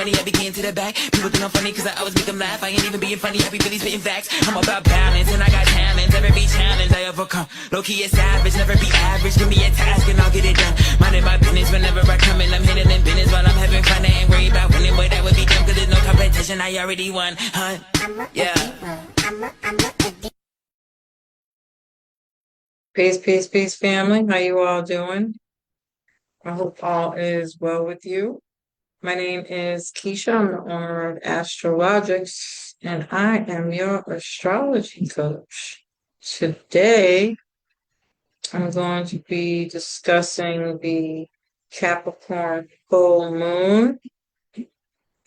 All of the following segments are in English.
money, I be getting to the back. People think I'm funny cause I always make them laugh. I ain't even being funny, I be really spitting facts. I'm about balance and I got talent. Never be challenged, I overcome. Low-key is savage, never be average. Give me a task and I'll get it done. Minding my business whenever I come in. I'm hitting in business while I'm having fun. I ain't worried about winning, but that would be dumb cause there's no competition. I already won, huh? Yeah. Peace, family. How you all doing? I hope all is well with you. My name is Keisha. I'm the owner of Astrologiks, and I am your astrology coach. Today, I'm going to be discussing the Capricorn full moon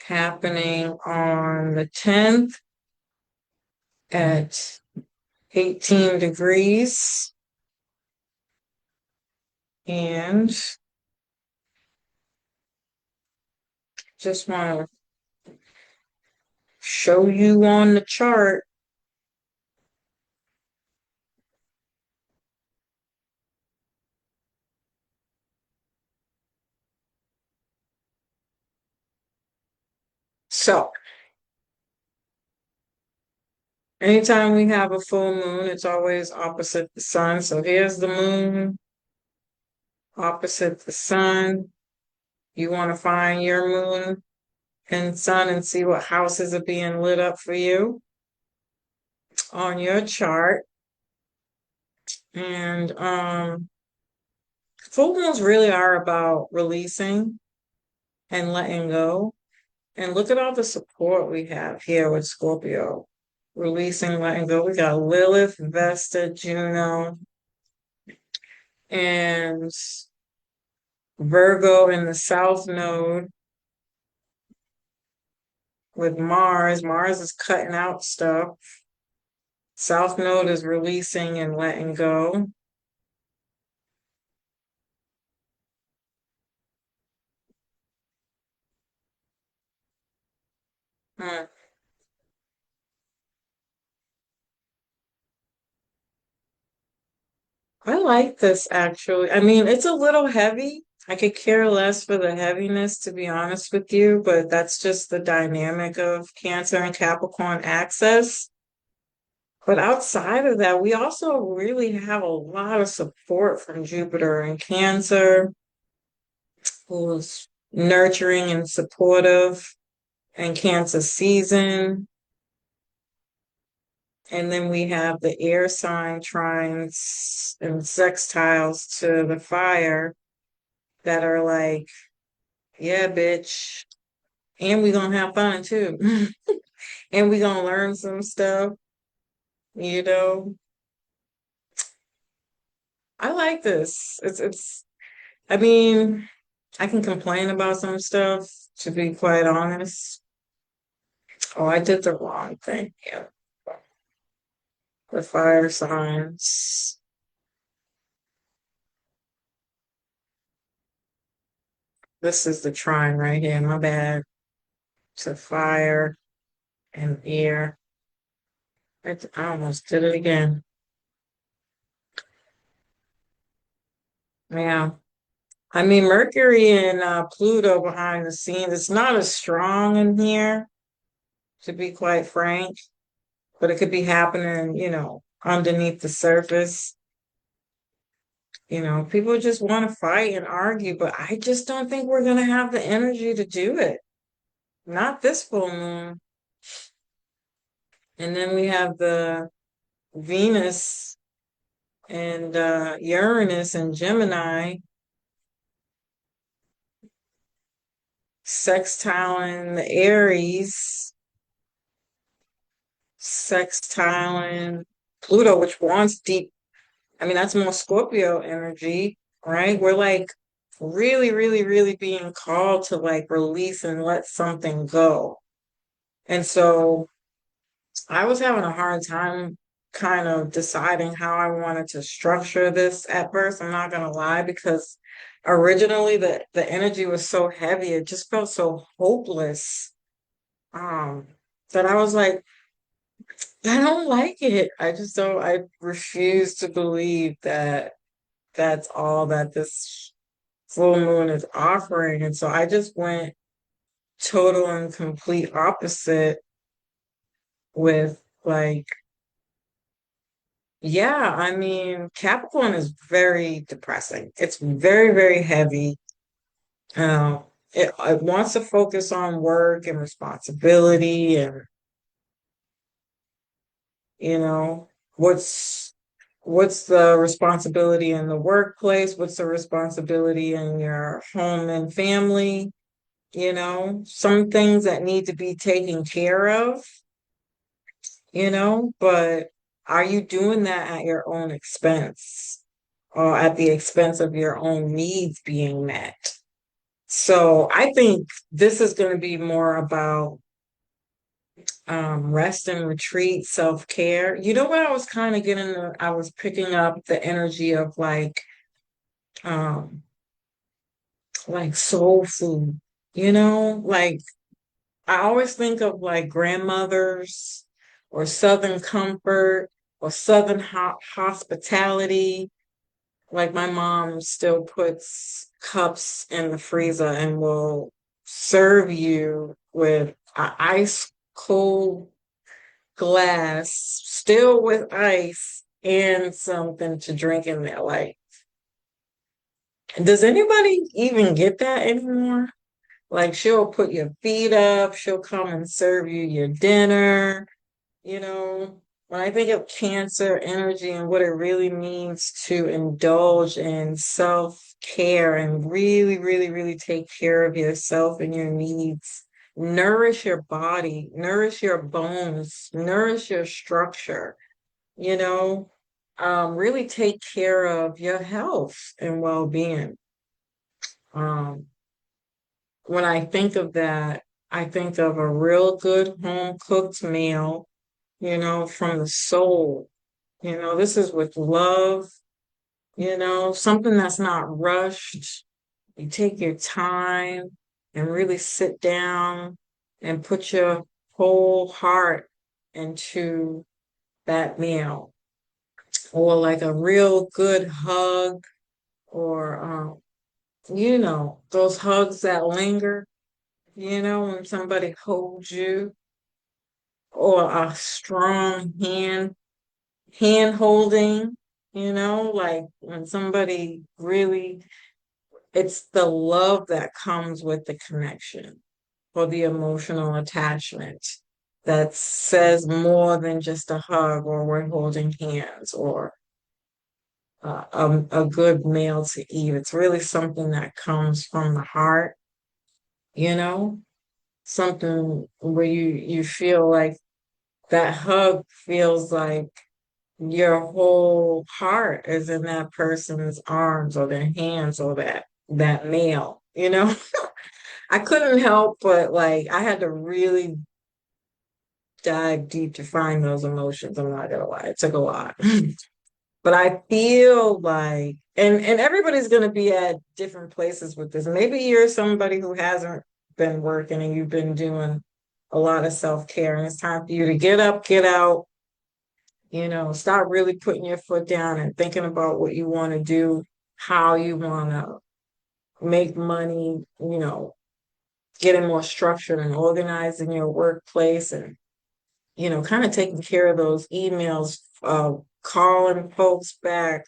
happening on the 10th at 18 degrees. And just want to show you on the chart so anytime we have a full moon, it's always opposite the sun. So here's the moon opposite the sun. You want to find your moon and sun and see what houses are being lit up for you on your chart. And full moons really are about releasing and letting go. And look at all the support we have here with Scorpio. Releasing, letting go. We got Lilith, Vesta, Juno, and Virgo in the South Node with Mars. Mars is cutting out stuff. South Node is releasing and letting go. I like this actually. I mean, it's a little heavy. I could care less for the heaviness, to be honest with you, but that's just the dynamic of Cancer and Capricorn axis. But outside of that, we also really have a lot of support from Jupiter and Cancer, who's nurturing and supportive, and Cancer season. And then we have the air sign trines and sextiles to the fire that are like, yeah, bitch. And we're gonna have fun too. And we're gonna learn some stuff, you know. I like this. It's I mean, I can complain about some stuff, to be quite honest. Oh, I did the wrong thing. Yeah. The fire signs. This is the trine right here, my bad. To fire and air. I almost did it again. Yeah. I mean, Mercury and Pluto behind the scenes, it's not as strong in here, to be quite frank, but it could be happening, underneath the surface. People just want to fight and argue, but I just don't think we're going to have the energy to do it. Not this full moon. And then we have the Venus and Uranus and Gemini sextiling the Aries, sextiling Pluto, which wants deep. I mean, that's more Scorpio energy, right? We're like really, really, really being called to like release and let something go. And so I was having a hard time kind of deciding how I wanted to structure this at first. I'm not going to lie, because originally the energy was so heavy. It just felt so hopeless. That I was like, I don't like it. I refuse to believe that that's all that this full moon is offering. And so I just went total and complete opposite with like, yeah, I mean, Capricorn is very depressing. It's very, very heavy. Um, it wants to focus on work and responsibility and, you know, what's the responsibility in the workplace? What's the responsibility in your home and family? Some things that need to be taken care of, but are you doing that at your own expense or at the expense of your own needs being met? So I think this is going to be more about rest and retreat, self-care. You know what I was kind of I was picking up the energy of um, like soul food, like I always think of like grandmothers or Southern comfort or Southern hospitality. Like my mom still puts cups in the freezer and will serve you with an ice cold glass, still with ice and something to drink in there. Like, does anybody even get that anymore? Like she'll put your feet up, she'll come and serve you your dinner. When I think of Cancer energy and what it really means to indulge in self-care and really, really, really take care of yourself and your needs, nourish your body, nourish your bones, nourish your structure, you know, really take care of your health and well-being. Um, when I think of that, I think of a real good home cooked meal, from the soul. This is with love, something that's not rushed. You take your time and really sit down and put your whole heart into that meal. Or like a real good hug, or, those hugs that linger, when somebody holds you, or a strong hand holding, like when somebody really, it's the love that comes with the connection or the emotional attachment that says more than just a hug or we're holding hands or a good meal to eat. It's really something that comes from the heart, you know, something where you feel like that hug feels like your whole heart is in that person's arms or their hands or that male. I couldn't help but like I had to really dive deep to find those emotions. I'm not gonna lie, it took a lot. But I feel like and everybody's gonna be at different places with this. Maybe you're somebody who hasn't been working and you've been doing a lot of self-care and it's time for you to get up, get out, start really putting your foot down and thinking about what you want to do, how you want to make money, getting more structured and organized in your workplace and, kind of taking care of those emails, calling folks back,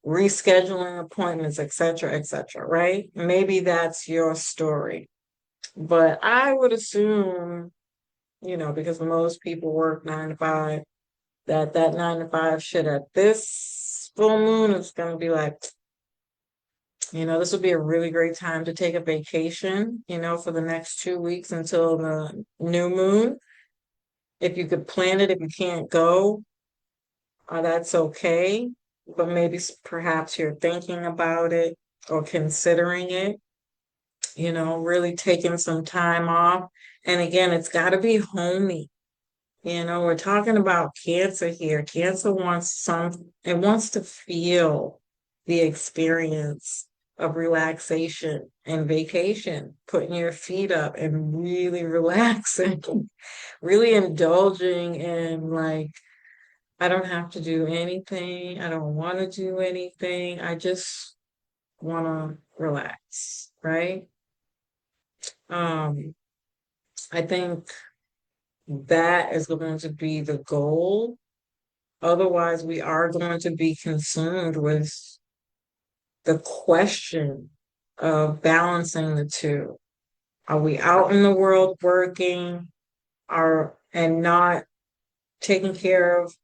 rescheduling appointments, et cetera, right? Maybe that's your story. But I would assume, because most people work 9 to 5, that 9 to 5 shit at this full moon is going to be like, this would be a really great time to take a vacation, for the next 2 weeks until the new moon. If you could plan it, if you can't go, that's okay. But maybe perhaps you're thinking about it or considering it, really taking some time off. And again, it's got to be homey. We're talking about Cancer here. Cancer it wants to feel the experience of relaxation and vacation, putting your feet up and really relaxing, really indulging in like, I don't have to do anything. I don't want to do anything. I just want to relax, right? Um, I think that is going to be the goal. Otherwise, we are going to be consumed with the question of balancing the two. Are we out in the world working, are and not taking care of,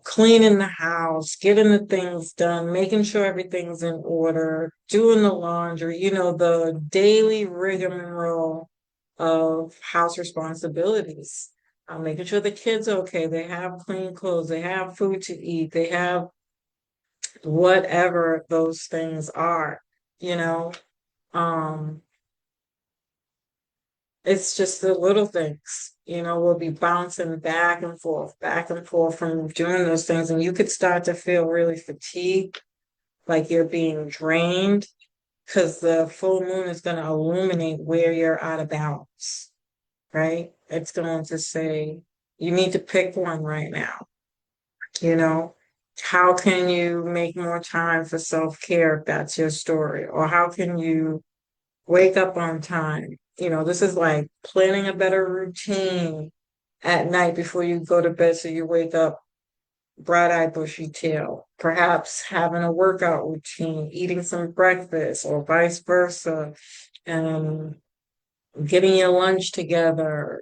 cleaning the house, getting the things done, making sure everything's in order, doing the laundry, the daily rigmarole of house responsibilities. Making sure the kids are okay, they have clean clothes, they have food to eat, they have whatever those things are, you know. Um, it's just the little things, we'll be bouncing back and forth from doing those things. And you could start to feel really fatigued, like you're being drained, because the full moon is going to illuminate where you're out of balance, right? It's going to say, you need to pick one right now, you know? How can you make more time for self-care if that's your story? Or how can you wake up on time? This is like planning a better routine at night before you go to bed so you wake up bright-eyed, bushy-tailed. Perhaps having a workout routine, eating some breakfast, or vice versa, and getting your lunch together,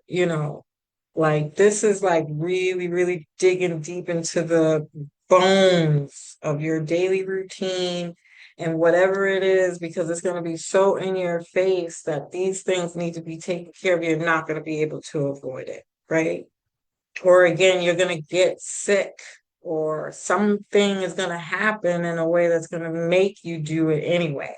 like this is like really, really digging deep into the bones of your daily routine and whatever it is, because it's going to be so in your face that these things need to be taken care of. You're not going to be able to avoid it, right? Or again, you're going to get sick, or something is going to happen in a way that's going to make you do it anyway.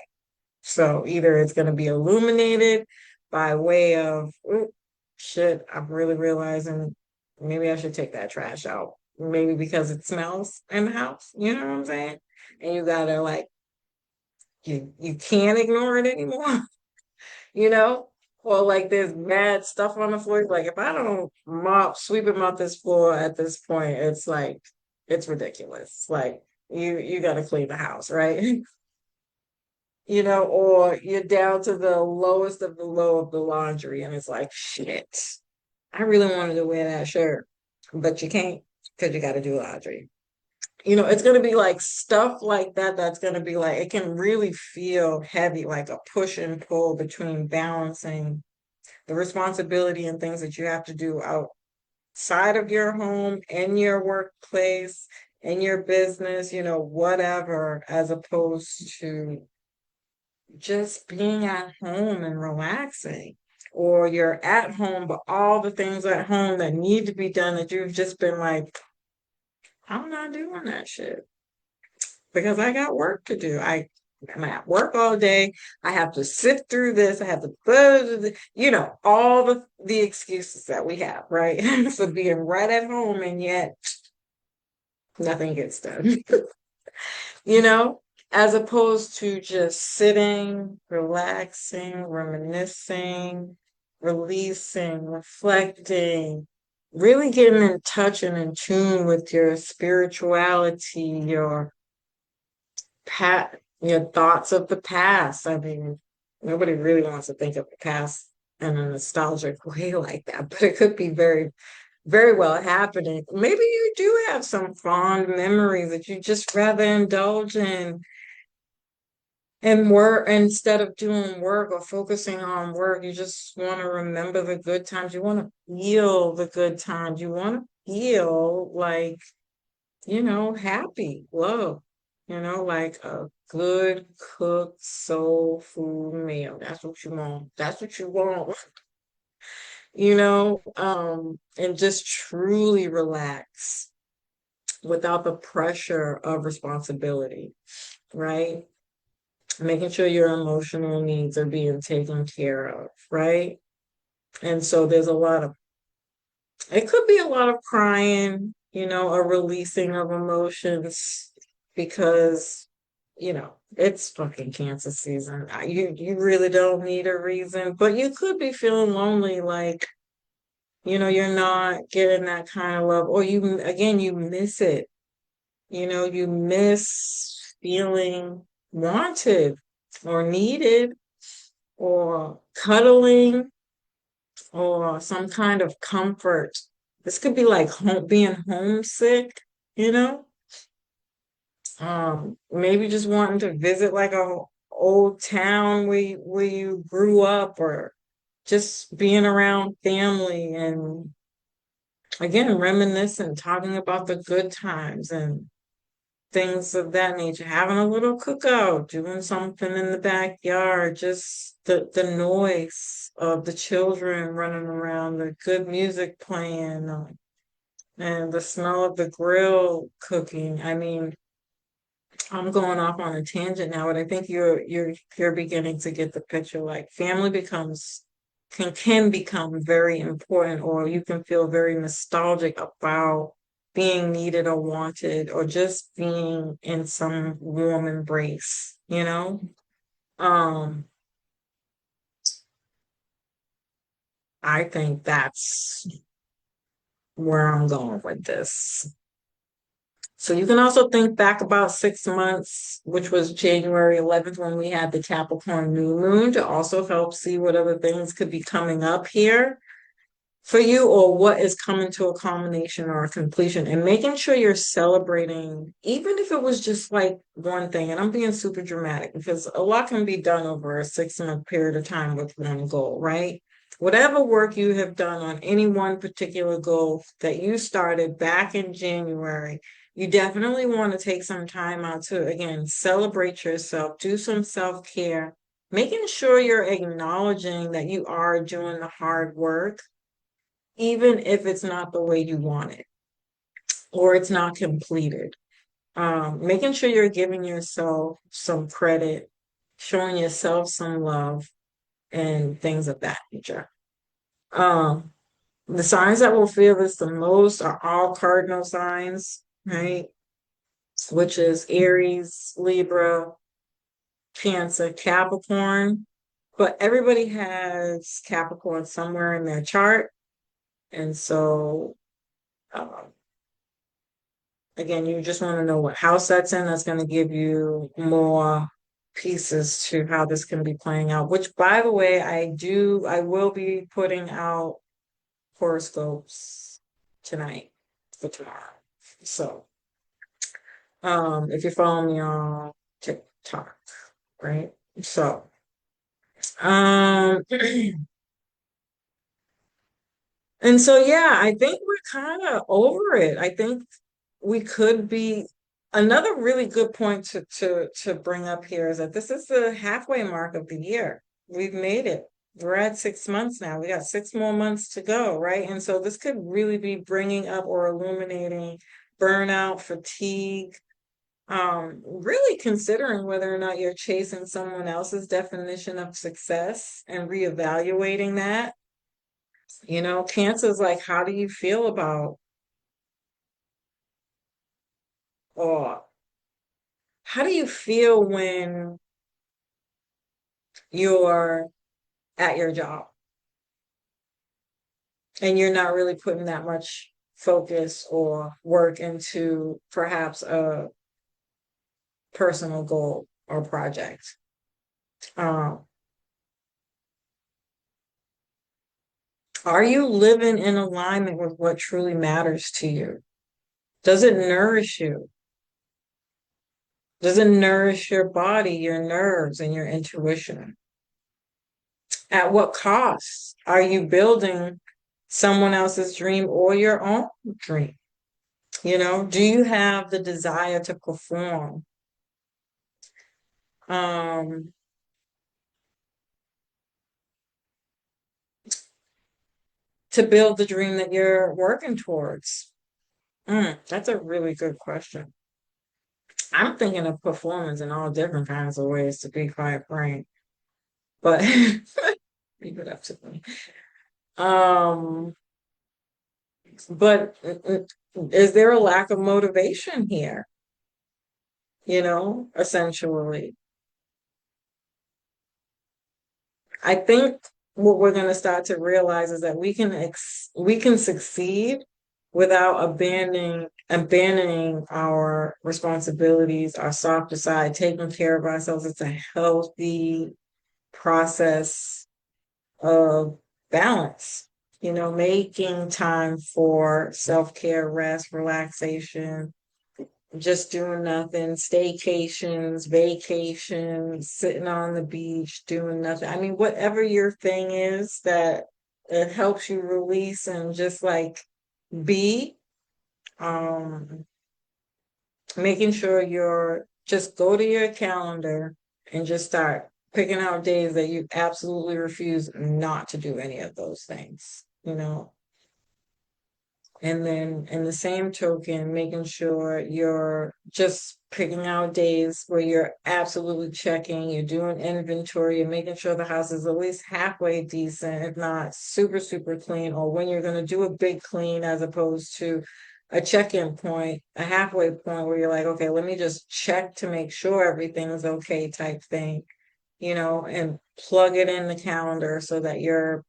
So either it's going to be illuminated by way of, "Oop, shit, I'm really realizing maybe I should take that trash out. Maybe because it smells in the house." You know what I'm saying? And you gotta like, you can't ignore it anymore, you know? Or like there's mad stuff on the floor. Like if I don't sweep and mop this floor at this point, it's like it's ridiculous. Like you gotta clean the house, right? Or you're down to the lowest of the low of the laundry, and it's like, shit, I really wanted to wear that shirt, but you can't because you got to do laundry. It's going to be like stuff like that. That's going to be like, it can really feel heavy, like a push and pull between balancing the responsibility and things that you have to do outside of your home, in your workplace, in your business, whatever, as opposed to just being at home and relaxing. Or you're at home, but all the things at home that need to be done that you've just been like, I'm not doing that shit because I got work to do. I'm at work all day. I have to sit through this. I have to, all the excuses that we have, right? For being right at home, and yet nothing gets done. you know, as opposed to just sitting, relaxing, reminiscing, releasing, reflecting, really getting in touch and in tune with your spirituality, your thoughts of the past. I mean, nobody really wants to think of the past in a nostalgic way like that, but it could be very, very well happening. Maybe you do have some fond memories that you just rather indulge in and work instead of doing work or focusing on work. You just want to remember the good times. You want to feel the good times. You want to feel like, happy, love, like a good cooked soul food meal. That's what you want. That's what you want. And just truly relax without the pressure of responsibility, right? Making sure your emotional needs are being taken care of, right? And so it could be a lot of crying, a releasing of emotions because, it's fucking cancer season. You really don't need a reason, but you could be feeling lonely, like, you're not getting that kind of love, or you miss it. You miss feeling wanted or needed or cuddling, or some kind of comfort. This could be like being homesick, you know? Maybe just wanting to visit like a old town where you grew up, or just being around family and again reminiscing, talking about the good times and things of that nature, having a little cookout, doing something in the backyard, just the noise of the children running around, the good music playing, and the smell of the grill cooking. I mean, I'm going off on a tangent now, but I think you're beginning to get the picture. Like family becomes can become very important, or you can feel very nostalgic about being needed or wanted, or just being in some warm embrace, you know? Um, I think that's where I'm going with this. So you can also think back about 6 months, which was January 11th when we had the Capricorn new moon, to also help see what other things could be coming up here for you, or what is coming to a culmination or a completion, and making sure you're celebrating, even if it was just like one thing. And I'm being super dramatic because a lot can be done over a 6 month period of time with one goal, right? Whatever work you have done on any one particular goal that you started back in January, you definitely want to take some time out to, again, celebrate yourself, do some self care, making sure you're acknowledging that you are doing the hard work, even if it's not the way you want it or it's not completed. Making sure you're giving yourself some credit, showing yourself some love, and things of that nature. Um, the signs that will feel this the most are all cardinal signs, right? Which is Aries, Libra, Cancer, Capricorn. But everybody has Capricorn somewhere in their chart. And so, um, again, you just want to know what house that's in. That's going to give you more pieces to how this can be playing out. Which, by the way, I will be putting out horoscopes tonight for tomorrow. So, if you're following me on TikTok, right? So, um, and so yeah, I think we're kind of over it. I think we could be another really good point to bring up here is that this is the halfway mark of the year. We've made it. We're at 6 months now. We got 6 more months to go, right? And so this could really be bringing up or illuminating burnout, fatigue, really considering whether or not you're chasing someone else's definition of success and reevaluating that. You know, Cancer is like, how do you feel about, or how do you feel when you're at your job and you're not really putting that much focus or work into perhaps a personal goal or project? Um, are you living in alignment with what truly matters to you? Does it nourish you? Does it nourish your body, your nerves, and your intuition? At what cost are you building someone else's dream or your own dream? You know, do you have the desire to perform? Um, to build the dream that you're working towards? That's a really good question. I'm thinking of performance in all different kinds of ways, to be quite frank, but leave it up to me. Um, but is there a lack of motivation here? You know, essentially. I think what we're going to start to realize is that we can succeed without abandoning our responsibilities, our softer side, taking care of ourselves. It's a healthy process of balance, making time for self-care, rest, relaxation, just doing nothing, staycations, vacations, sitting on the beach, doing nothing. I mean, whatever your thing is that it helps you release and just like be, um, making sure you're just go to your calendar and just start picking out days that you absolutely refuse not to do any of those things. And then in the same token, making sure you're just picking out days where you're absolutely checking, you're doing inventory, you're making sure the house is at least halfway decent, if not super, super clean, or when you're going to do a big clean as opposed to a check-in point, a halfway point where you're like, okay, let me just check to make sure everything is okay type thing, and plug it in the calendar so that you're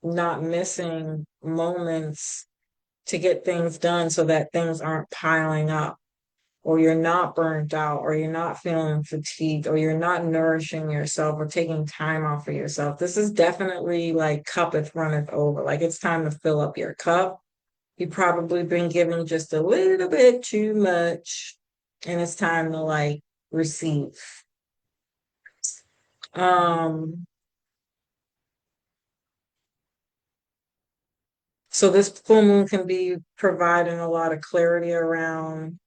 not missing moments to get things done so that things aren't piling up, or you're not burnt out, or you're not feeling fatigued, or you're not nourishing yourself or taking time off for yourself. This is definitely like cuppeth runneth over. Like it's time to fill up your cup. You've probably been given just a little bit too much, and it's time to like receive. Um, so this full moon can be providing a lot of clarity around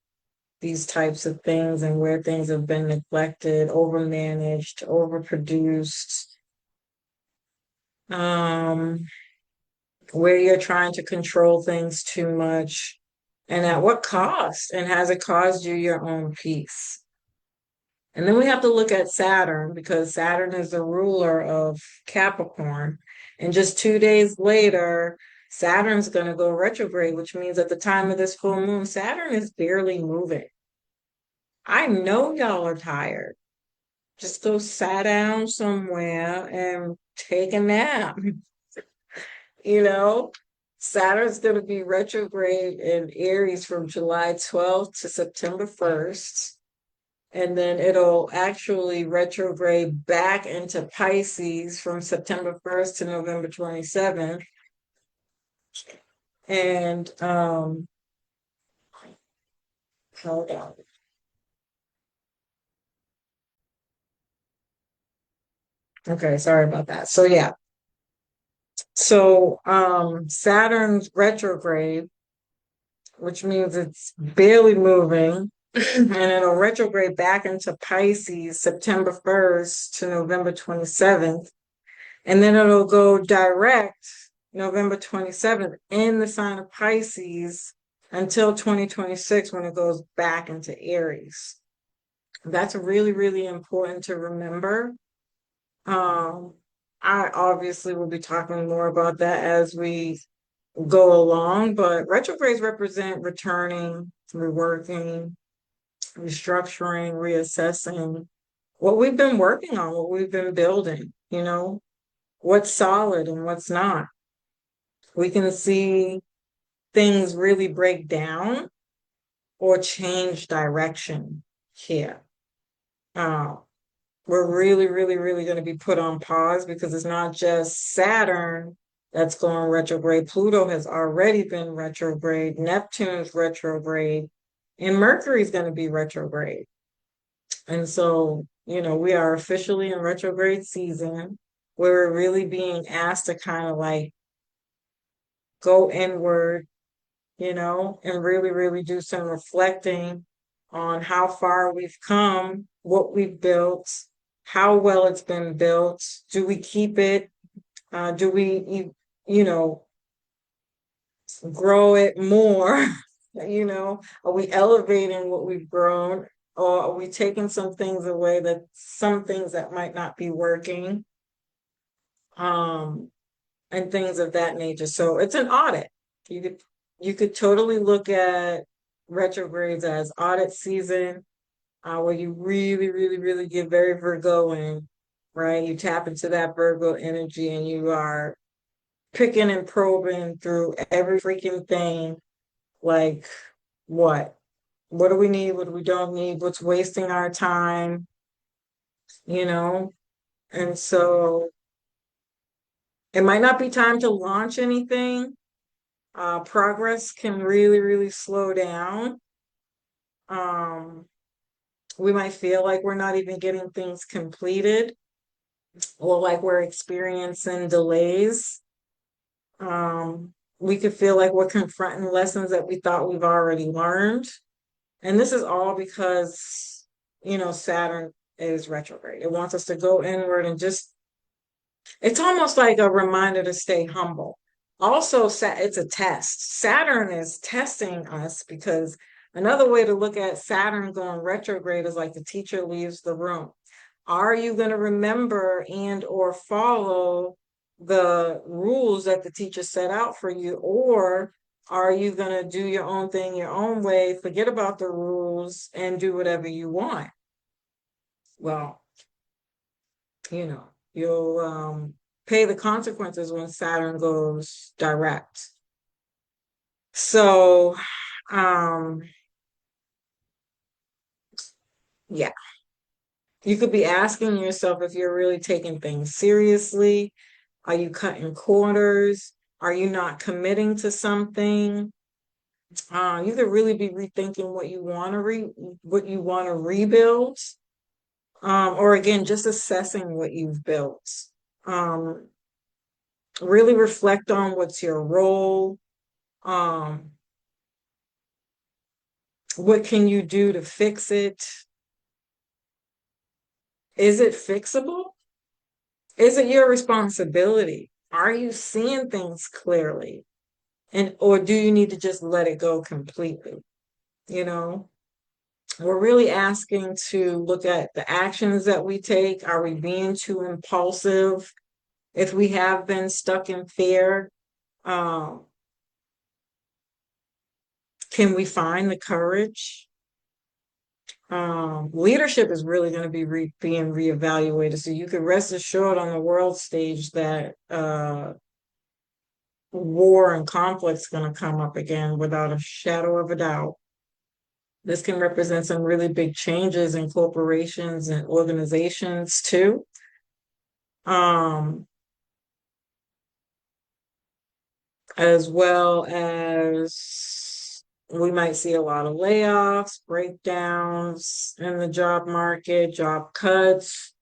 these types of things and where things have been neglected, overmanaged, overproduced, um, where you're trying to control things too much, and at what cost, and has it caused you your own peace? And then we have to look at Saturn because Saturn is the ruler of Capricorn. And just 2 days later, Saturn's going to go retrograde, which means at the time of this full moon, Saturn is barely moving. I know y'all are tired. Just go sit down somewhere and take a nap. You know, Saturn's going to be retrograde in Aries from July 12th to September 1st. And then it'll actually retrograde back into Pisces from September 1st to November 27th. And hold on. Okay, sorry about that. So yeah. So Saturn's retrograde, which means it's barely moving, and it'll retrograde back into Pisces September 1st to November 27th. And then it'll go direct November 27th in the sign of Pisces until 2026 when it goes back into Aries. That's really, really important to remember. I obviously will be talking more about that as we go along, but retrogrades represent returning, reworking, restructuring, reassessing what we've been working on, what we've been building, what's solid and what's not. We can see things really break down or change direction here. Uh, we're really, really, really going to be put on pause because it's not just Saturn that's going retrograde. Pluto has already been retrograde. Neptune's retrograde. And Mercury's going to be retrograde. And so, we are officially in retrograde season where we're really being asked to kind of like go inward, and really, really do some reflecting on how far we've come, what we've built, how well it's been built. Do we keep it? Do we, grow it more? Are we elevating what we've grown? Or are we taking some things away some things that might not be working? And things of that nature. So it's an audit. You could totally look at retrogrades as audit season, where you really, really, really get very Virgoing, right? You tap into that Virgo energy and you are picking and probing through every freaking thing. Like what? What do we need? What do we don't need? What's wasting our time? You know? And so It might not be time to launch anything. Progress can really, really slow down. Um, we might feel like we're not even getting things completed or like we're experiencing delays. We could feel like we're confronting lessons that we thought we've already learned. And this is all because, Saturn is retrograde. It wants us to go inward and just, it's almost like a reminder to stay humble. Also, it's a test. Saturn is testing us because another way to look at Saturn going retrograde is like the teacher leaves the room. Are you going to remember and or follow the rules that the teacher set out for you, or are you going to do your own thing your own way, forget about the rules and do whatever you want? Well, you'll pay the consequences when Saturn goes direct. So, um yeah, you could be asking yourself if you're really taking things seriously. Are you cutting corners? Are you not committing to something? You could really be rethinking what you want to rebuild, or again, just assessing what you've built. Um, really reflect on what's your role. Um, what can you do to fix it? Is it fixable? Is it your responsibility? Are you seeing things clearly? And or do you need to just let it go completely? You know, we're really asking to look at the actions that we take. Are we being too impulsive? If we have been stuck in fear, um, can we find the courage? Leadership is really going to be being reevaluated. So you can rest assured on the world stage that war and conflict's going to come up again without a shadow of a doubt. This can represent some really big changes in corporations and organizations too. Um, as well as we might see a lot of layoffs, breakdowns in the job market, job cuts,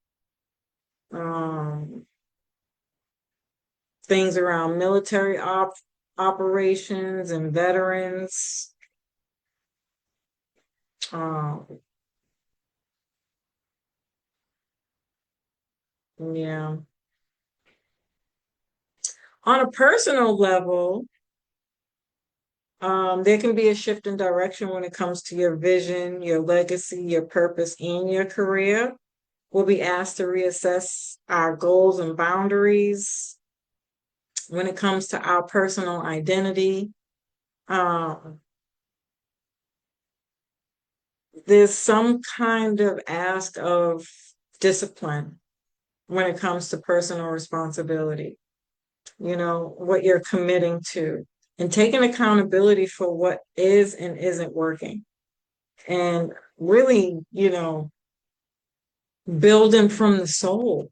um, things around military operations and veterans. Um, yeah. On a personal level, there can be a shift in direction when it comes to your vision, your legacy, your purpose, and your career. We'll be asked to reassess our goals and boundaries when it comes to our personal identity. Um, there's some kind of ask of discipline when it comes to personal responsibility, what you're committing to, and taking accountability for what is and isn't working. And really, building from the soul.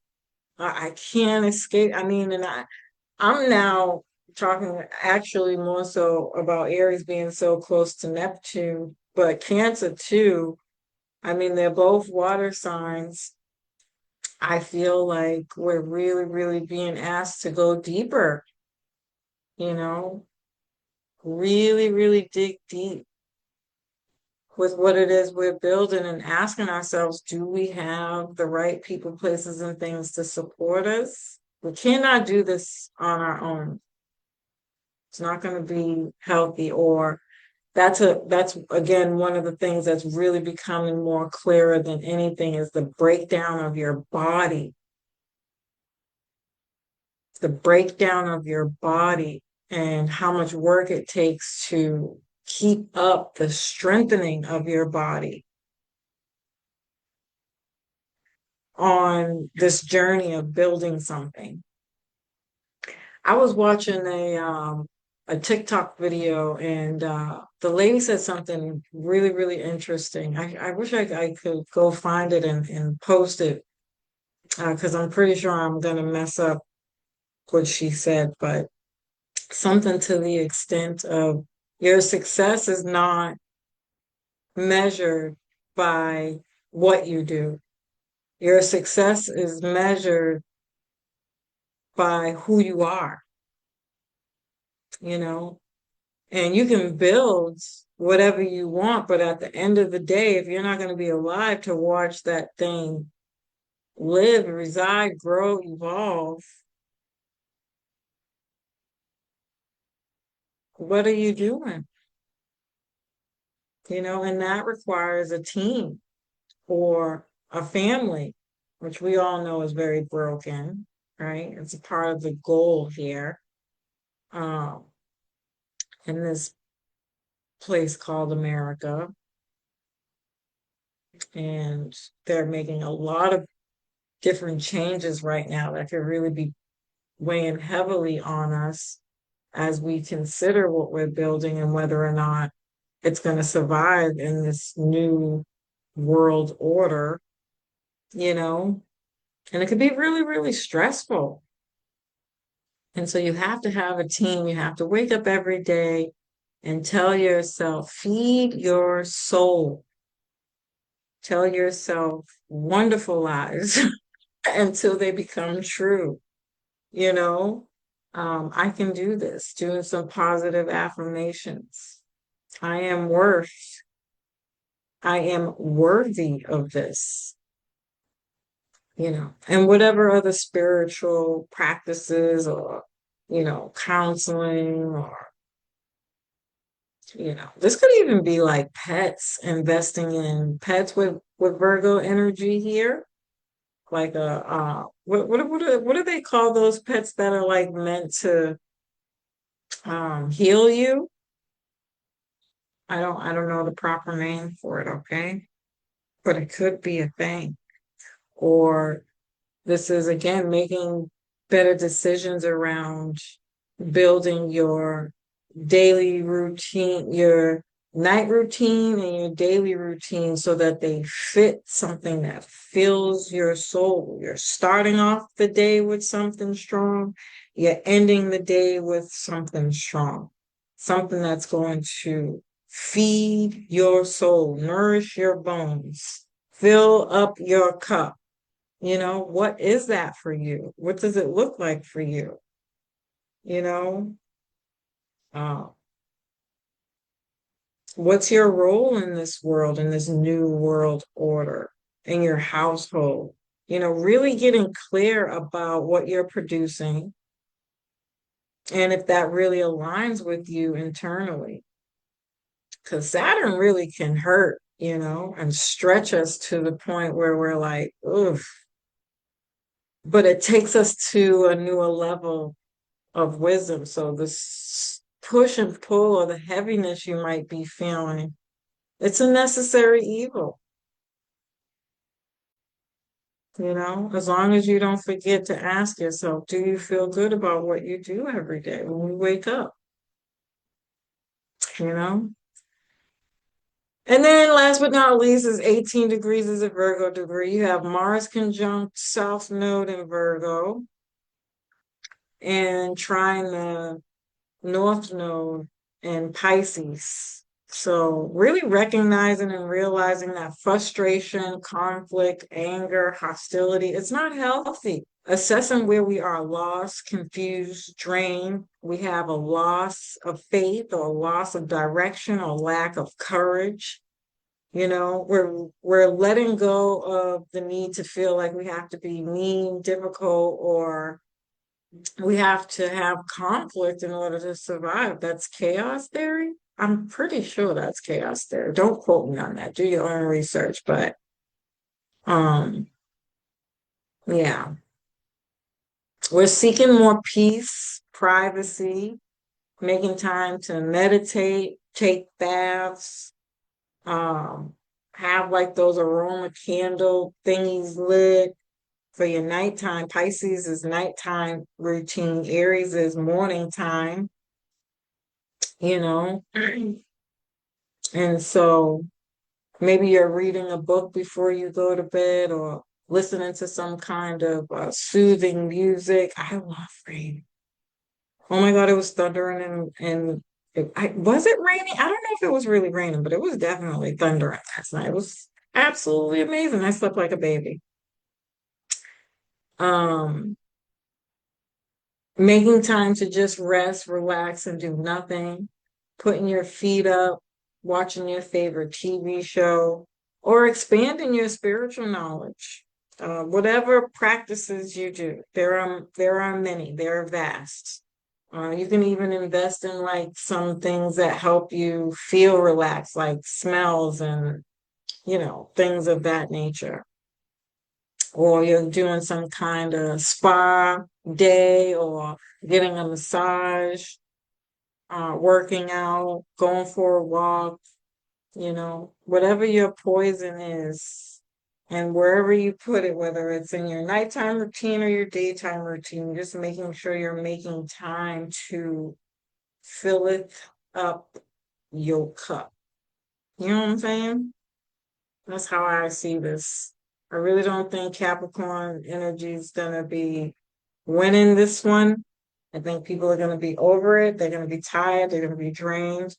I can't escape. I mean, I'm now talking actually more so about Aries being so close to Neptune, but Cancer too. I mean, they're both water signs. I feel like we're really, really being asked to go deeper, you know, really, really dig deep with what it is we're building and asking ourselves, do we have the right people, places, and things to support us? We cannot do this on our own. It's not going to be healthy, or that's again one of the things that's really becoming more clearer than anything is the breakdown of your body. The breakdown of your body and how much work it takes to keep up the strengthening of your body on this journey of building something. I was watching a TikTok video, and the lady said something really, really interesting. I wish I could go find it and post it, because I'm pretty sure I'm going to mess up what she said, but something to the extent of your success is not measured by what you do. Your success is measured by who you are, you know, and you can build whatever you want, but at the end of the day, if you're not going to be alive to watch that thing live, reside, grow, evolve, what are you doing? You know, and that requires a team or a family, which we all know is very broken, right? It's a part of the goal here, um, in this place called America. And they're making a lot of different changes right now that could really be weighing heavily on us as we consider what we're building and whether or not it's going to survive in this new world order, you know, and it could be really, really stressful. And so you have to have a team. You have to wake up every day and tell yourself, feed your soul, tell yourself wonderful lies until they become true. You know, I can do this, doing some positive affirmations. I am worth, I am worthy of this, you know, and whatever other spiritual practices or, you know, counseling or, you know, this could even be like pets, investing in pets with Virgo energy here. Like what do they call those pets that are like meant to heal you? I don't know the proper name for it, okay? But it could be a thing. Or this is again making better decisions around building your daily routine, your night routine and your daily routine so that they fit something that fills your soul. You're starting off the day with something strong, you're ending the day with something strong, something that's going to feed your soul, nourish your bones, fill up your cup. You know, what is that for you? What does it look like for you? You know, uh, what's your role in this world, in this new world order, in your household? You know, really getting clear about what you're producing and if that really aligns with you internally. Because Saturn really can hurt, you know, and stretch us to the point where we're like, oof. But it takes us to a newer level of wisdom. So this push and pull or the heaviness you might be feeling, it's a necessary evil, you know, as long as you don't forget to ask yourself, do you feel good about what you do every day when you wake up? You know? And then last but not least is 18 degrees is a Virgo degree. You have Mars conjunct South Node in Virgo and trine the North Node in Pisces. So really recognizing and realizing that frustration, conflict, anger, hostility, it's not healthy. Assessing where we are lost, confused, drained. We have a loss of faith or a loss of direction or lack of courage. You know, we're letting go of the need to feel like we have to be mean, difficult, or we have to have conflict in order to survive. That's chaos theory. I'm pretty sure that's chaos theory. Don't quote me on that. Do your own research. But um, yeah, we're seeking more peace, privacy, making time to meditate, take baths, um, have like those aroma candle thingies lit for your nighttime. Pisces is nighttime routine. Aries is morning time, you know. And so maybe you're reading a book before you go to bed or listening to some kind of soothing music. I love rain. Oh my God, it was thundering and was it raining? I don't know if it was really raining, but it was definitely thundering last night. It was absolutely amazing. I slept like a baby. Um, Making time to just rest, relax, and do nothing, putting your feet up, watching your favorite TV show, or expanding your spiritual knowledge. Whatever practices you do, there are many, they're vast. You can even invest in like some things that help you feel relaxed, like smells and things of that nature. Or you're doing some kind of spa day or getting a massage, working out, going for a walk, whatever your poison is, and wherever you put it, whether it's in your nighttime routine or your daytime routine, just making sure you're making time to fill it up your cup. You know what I'm saying? That's how I see this. I really don't think Capricorn energy is going to be winning this one. I think people are going to be over it. They're going to be tired. They're going to be drained.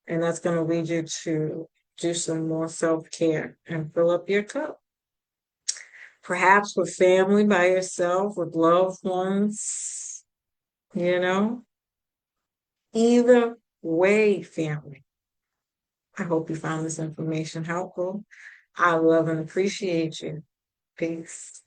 And that's going to lead you to do some more self-care and fill up your cup. Perhaps with family, by yourself, with loved ones, you know, either way, family. I hope you found this information helpful. I love and appreciate you. Peace.